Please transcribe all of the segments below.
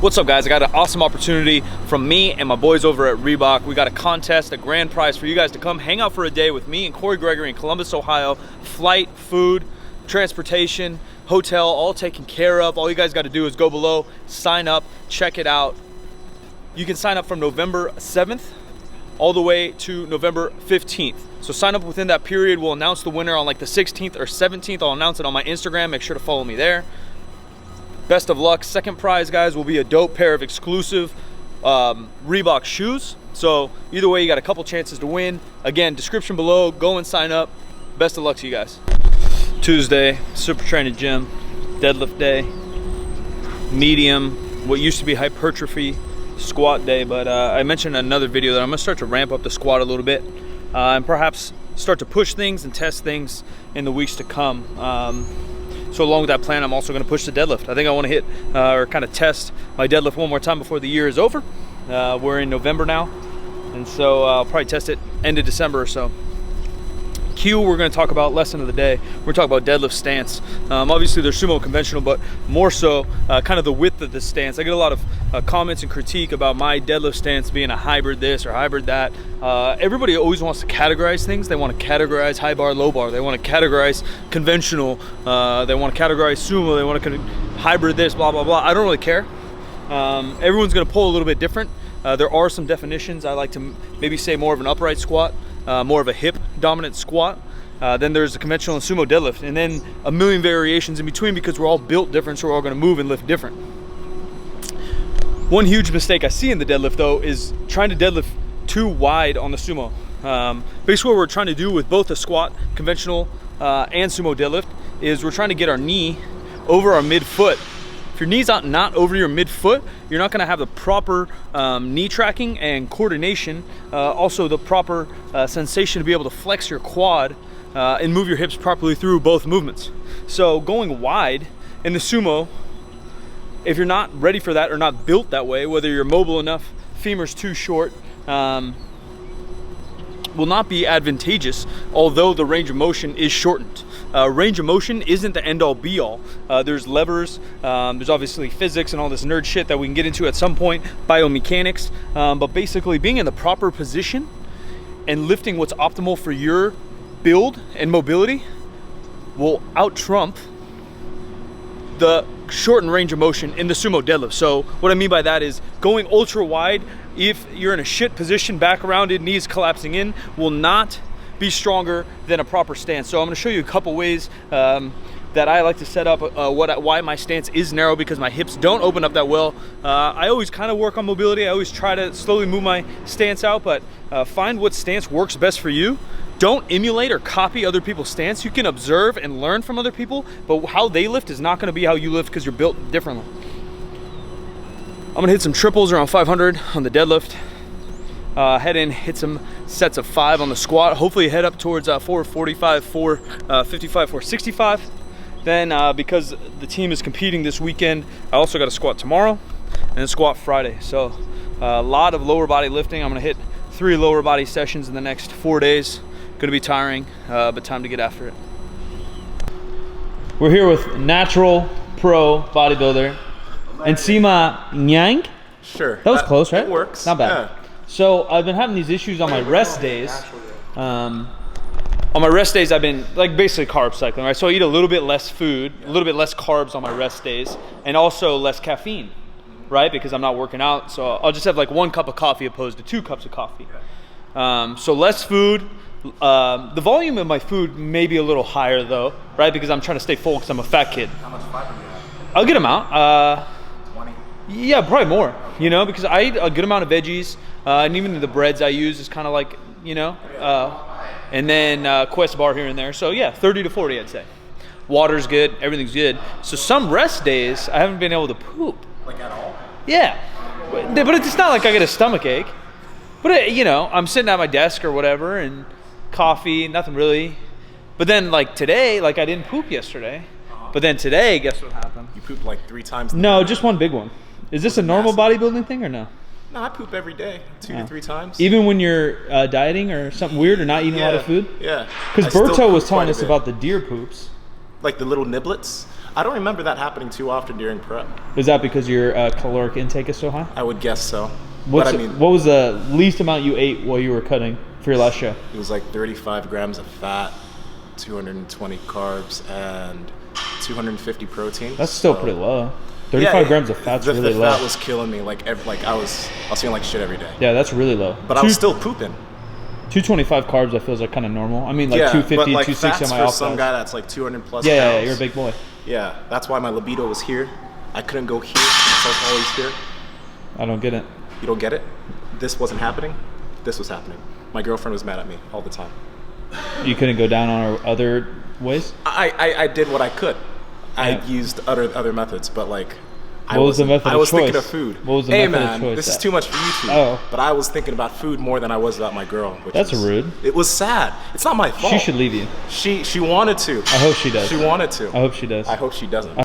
What's up, guys? I got an awesome opportunity from me and my boys over at Reebok. We got a contest, a grand prize for you guys to come hang out for a day with me and Corey Gregory in Columbus, Ohio. Flight, food, transportation, hotel, all taken care of. All you guys got to do is go below, sign up, check it out. You can sign up from November 7th all the way to November 15th. So sign up within that period. We'll announce the winner on like the 16th or 17th. I'll announce it on my Instagram. Make sure to follow me there. Best of luck. Second prize, guys, will be a dope pair of exclusive Reebok shoes. So either way, you got a couple chances to win. Again, description below. Go and sign up. Best of luck to you guys. Tuesday, super training gym, deadlift day, medium, what used to be hypertrophy squat day, but I mentioned in another video that I'm gonna start to ramp up the squat a little bit and perhaps start to push things and test things in the weeks to come. So along with that plan, I'm also gonna push the deadlift. I think I wanna hit or kind of test my deadlift one more time before the year is over. We're in November now, and so I'll probably test it end of December or so. Q, we're going to talk about lesson of the day. We're talking about deadlift stance. Obviously there's sumo conventional, but more so kind of the width of the stance. I get a lot of comments and critique about my deadlift stance being a hybrid this or hybrid that. Everybody always wants to categorize things. They want to categorize high bar, low bar. They want to categorize conventional. They want to categorize sumo. They want to hybrid this, blah, blah, blah. I don't really care. Everyone's going to pull a little bit different. There are some definitions. I like to maybe say more of an upright squat. More of a hip dominant squat. Then there's the conventional and sumo deadlift, and then a million variations in between because we're all built different, so we're all going to move and lift different. One huge mistake I see in the deadlift though is trying to deadlift too wide on the sumo. Basically what we're trying to do with both the squat, conventional and sumo deadlift is we're trying to get our knee over our midfoot. If your knee's not over your midfoot, you're not gonna have the proper knee tracking and coordination, also the proper sensation to be able to flex your quad and move your hips properly through both movements. So going wide in the sumo, if you're not ready for that or not built that way, whether you're mobile enough, femur's too short, will not be advantageous, although the range of motion is shortened. Range of motion isn't the end-all be-all. There's levers, there's obviously physics and all this nerd shit that we can get into at some point, biomechanics, but basically being in the proper position and lifting what's optimal for your build and mobility will out-trump the shortened range of motion in the sumo deadlift. So what I mean by that is going ultra wide, if you're in a shit position, back rounded, knees collapsing in, will not be stronger than a proper stance. So I'm going to show you a couple ways that I like to set up why my stance is narrow, because my hips don't open up that well. I always kind of work on mobility. I always try to slowly move my stance out, but find what stance works best for you. Don't emulate or copy other people's stance. You can observe and learn from other people, but how they lift is not going to be how you lift because you're built differently. I'm going to hit some triples around 500 on the deadlift. Head in, hit some sets of 5 on the squat. Hopefully head up towards 445, 455, 465. Then because the team is competing this weekend, I also got a squat tomorrow and a squat Friday. So a lot of lower body lifting. I'm going to hit 3 lower body sessions in the next 4 days. Going to be tiring, but time to get after it. We're here with natural pro bodybuilder Nsima Nyang. Sure. That was close, right? It works. Not bad. Yeah. So I've been having these issues on my rest days. On my rest days, I've been like basically carb cycling, right? So I eat a little bit less food, a little bit less carbs on my rest days, and also less caffeine, right? Because I'm not working out. So I'll just have like 1 cup of coffee opposed to 2 cups of coffee. So less food. The volume of my food may be a little higher though, right? Because I'm trying to stay full because I'm a fat kid. How much fiber do you have? I'll get them out. 20? Yeah, probably more, you know, because I eat a good amount of veggies, and even the breads I use is kind of like, you know, and then Quest bar here and there. So yeah, 30 to 40, I'd say. Water's good, everything's good. So some rest days, I haven't been able to poop. Like at all? Yeah, but it's not like I get a stomach ache. But you know, I'm sitting at my desk or whatever, and coffee, nothing really. But then like today, like I didn't poop yesterday. But then today, guess what happened? You pooped like 3 times? No, just one big one. Is this a normal bodybuilding thing or no? No, I poop every day, 2 to 3 times. Even when you're dieting or something weird or not eating a lot of food? Yeah. Because Berto was telling us about the deer poops. Like the little niblets? I don't remember that happening too often during prep. Is that because your caloric intake is so high? I would guess so. What But I mean, was the least amount you ate while you were cutting for your last show? it was like 35 grams of fat, 220 carbs, and 250 protein. That's still So- pretty low. 35 grams of fat's really the low. fat was killing me. Like I was feeling like shit every day. Yeah, that's really low. But I was still pooping. 225 carbs, I feel like kind of normal. I mean, like 250, but like 260 on fats my for off some days. guy that's like 200 plus Yeah, pounds. you're a big boy. Yeah, that's why my libido was here. I couldn't go here. So I was always here. I don't get it. You don't get it? This wasn't happening. This was happening. My girlfriend was mad at me all the time. You couldn't go down on other ways? I did what I could. I Yeah. used other methods, but like What was the method I of was thinking choice? of food. What was the hey method of man, choice this is at? too much for YouTube. Oh. But I was thinking about food more than I was about my girl. That's rude. It was sad. It's not my fault. She should leave you. She wanted to. I hope she does. She wanted to. I hope she does. I hope she doesn't.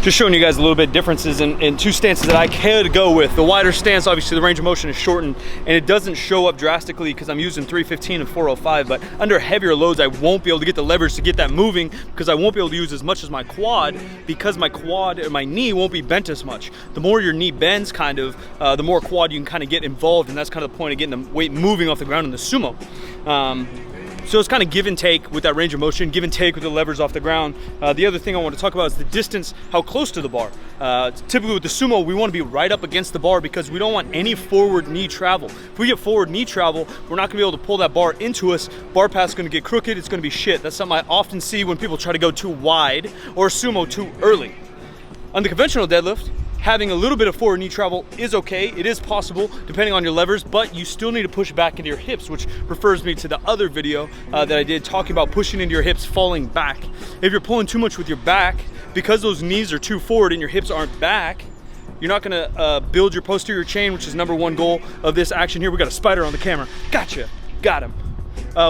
Just showing you guys a little bit differences in two stances that I could go with. The wider stance, obviously the range of motion is shortened and it doesn't show up drastically because I'm using 315 and 405, but under heavier loads, I won't be able to get the leverage to get that moving because I won't be able to use as much as my quad because my quad and my knee won't be bent as much. The more your knee bends kind of, the more quad you can kind of get involved, and that's kind of the point of getting the weight moving off the ground in the sumo. So it's kind of give and take with that range of motion, give and take with the levers off the ground. The other thing I want to talk about is the distance, how close to the bar. Typically with the sumo, we want to be right up against the bar because we don't want any forward knee travel. If we get forward knee travel, we're not going to be able to pull that bar into us. Bar path is going to get crooked, it's going to be shit. That's something I often see when people try to go too wide or sumo too early. On the conventional deadlift, having a little bit of forward knee travel is okay. It is possible depending on your levers, but you still need to push back into your hips, which refers me to the other video that I did talking about pushing into your hips, falling back. If you're pulling too much with your back, because those knees are too forward and your hips aren't back, you're not gonna build your posterior chain, which is number one goal of this action here. We got a spider on the camera. Gotcha, got him.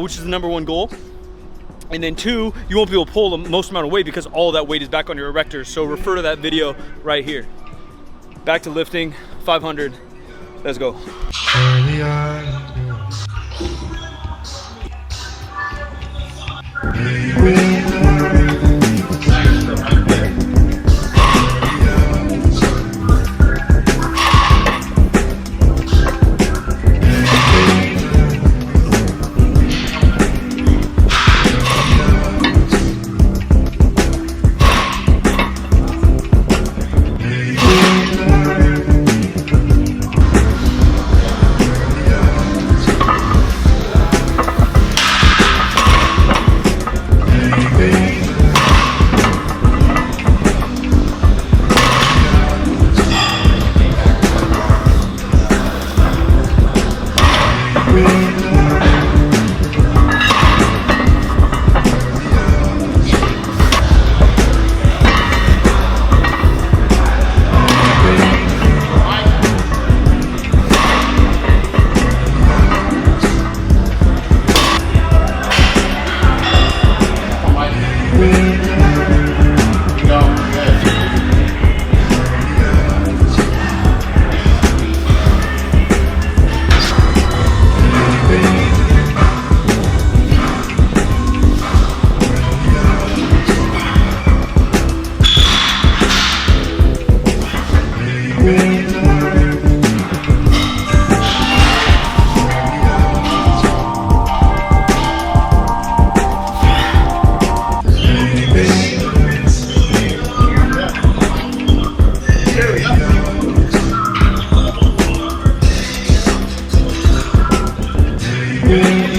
Which is the number one goal. And then two, you won't be able to pull the most amount of weight because all that weight is back on your erectors. So refer to that video right here. Back to lifting, 500, let's go. Yeah.